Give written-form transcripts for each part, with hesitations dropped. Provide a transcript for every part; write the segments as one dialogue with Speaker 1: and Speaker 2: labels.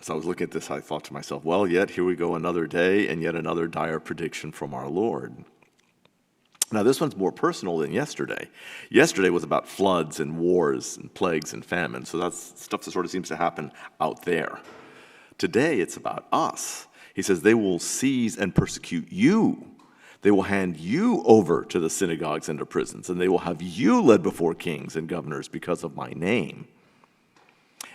Speaker 1: As I was looking at this, I thought to myself, well, yet here we go, another day, and yet another dire prediction from our Lord. Now, this one's more personal than yesterday. Yesterday was about floods and wars and plagues and famine, so that's stuff that sort of seems to happen out there. Today, it's about us. He says, they will seize and persecute you. They will hand you over to the synagogues and to prisons, and they will have you led before kings and governors because of my name.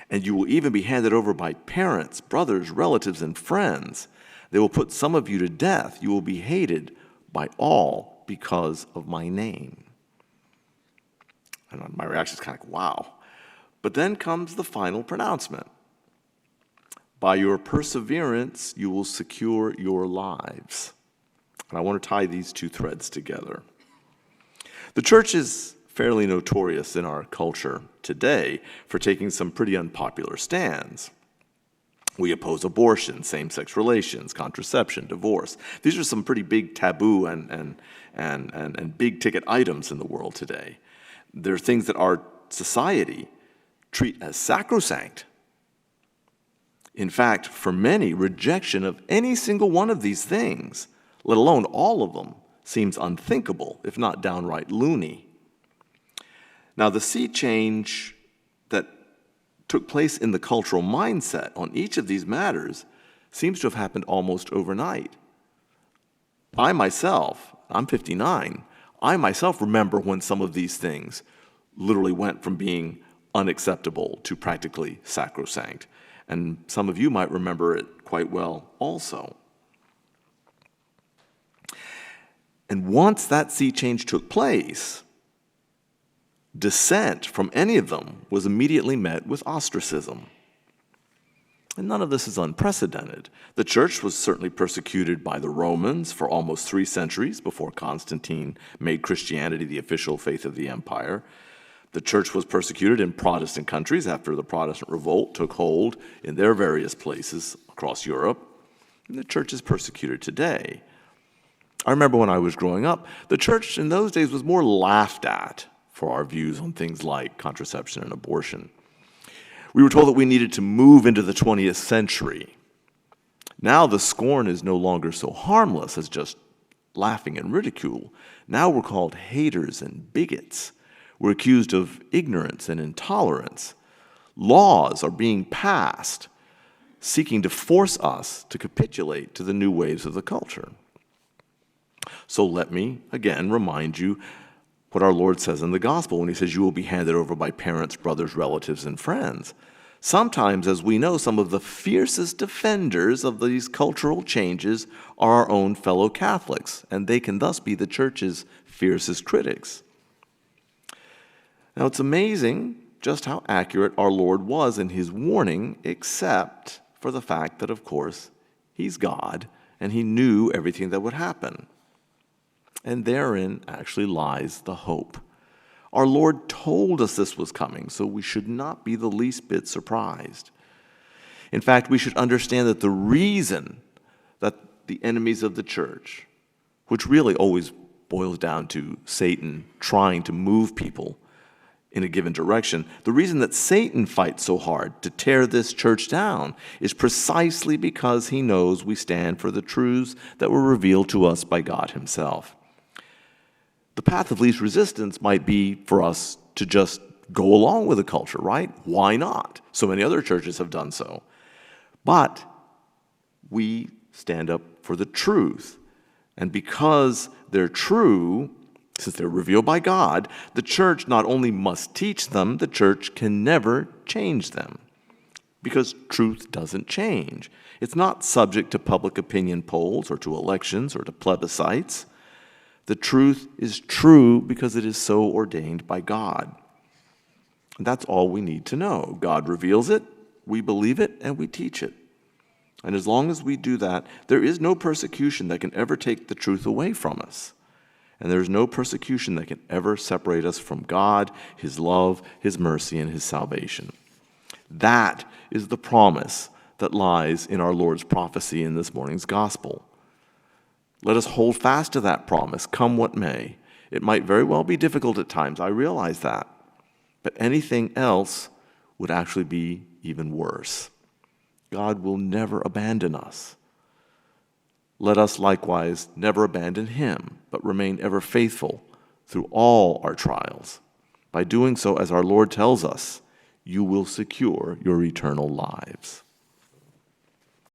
Speaker 1: And you will even be handed over by parents, brothers, relatives, and friends. They will put some of you to death. You will be hated by all because of my name. And my reaction is kind of like, wow. But then comes the final pronouncement. By your perseverance, you will secure your lives. And I want to tie these two threads together. The church is fairly notorious in our culture today for taking some pretty unpopular stands. We oppose abortion, same-sex relations, contraception, divorce. These are some pretty big taboo and big-ticket items in the world today. They're things that our society treat as sacrosanct. In fact, for many, rejection of any single one of these things, let alone all of them, seems unthinkable, if not downright loony. Now, the sea change that took place in the cultural mindset on each of these matters seems to have happened almost overnight. I'm 59, I myself remember when some of these things literally went from being unacceptable to practically sacrosanct. And some of you might remember it quite well also. And once that sea change took place, dissent from any of them was immediately met with ostracism. And none of this is unprecedented. The church was certainly persecuted by the Romans for almost 3 centuries before Constantine made Christianity the official faith of the empire. The church was persecuted in Protestant countries after the Protestant revolt took hold in their various places across Europe. And the church is persecuted today. I remember when I was growing up, the church in those days was more laughed at for our views on things like contraception and abortion. We were told that we needed to move into the 20th century. Now the scorn is no longer so harmless as just laughing and ridicule. Now we're called haters and bigots. We're accused of ignorance and intolerance. Laws are being passed seeking to force us to capitulate to the new waves of the culture. So let me again remind you what our Lord says in the gospel when he says you will be handed over by parents, brothers, relatives, and friends. Sometimes, as we know, some of the fiercest defenders of these cultural changes are our own fellow Catholics, and they can thus be the church's fiercest critics. Now, it's amazing just how accurate our Lord was in his warning, except for the fact that, of course, he's God, and he knew everything that would happen. And therein actually lies the hope. Our Lord told us this was coming, so we should not be the least bit surprised. In fact, we should understand that the reason that the enemies of the church, which really always boils down to Satan trying to move people in a given direction, the reason that Satan fights so hard to tear this church down is precisely because he knows we stand for the truths that were revealed to us by God himself. The path of least resistance might be for us to just go along with the culture, right? Why not? So many other churches have done so. But we stand up for the truth. And because they're true, since they're revealed by God, the church not only must teach them, the church can never change them. Because truth doesn't change. It's not subject to public opinion polls or to elections or to plebiscites. The truth is true because it is so ordained by God. And that's all we need to know. God reveals it, we believe it, and we teach it. And as long as we do that, there is no persecution that can ever take the truth away from us. And there's no persecution that can ever separate us from God, his love, his mercy, and his salvation. That is the promise that lies in our Lord's prophecy in this morning's gospel. Let us hold fast to that promise, come what may. It might very well be difficult at times, I realize that. But anything else would actually be even worse. God will never abandon us. Let us likewise never abandon him, but remain ever faithful through all our trials. By doing so, as our Lord tells us, you will secure your eternal lives.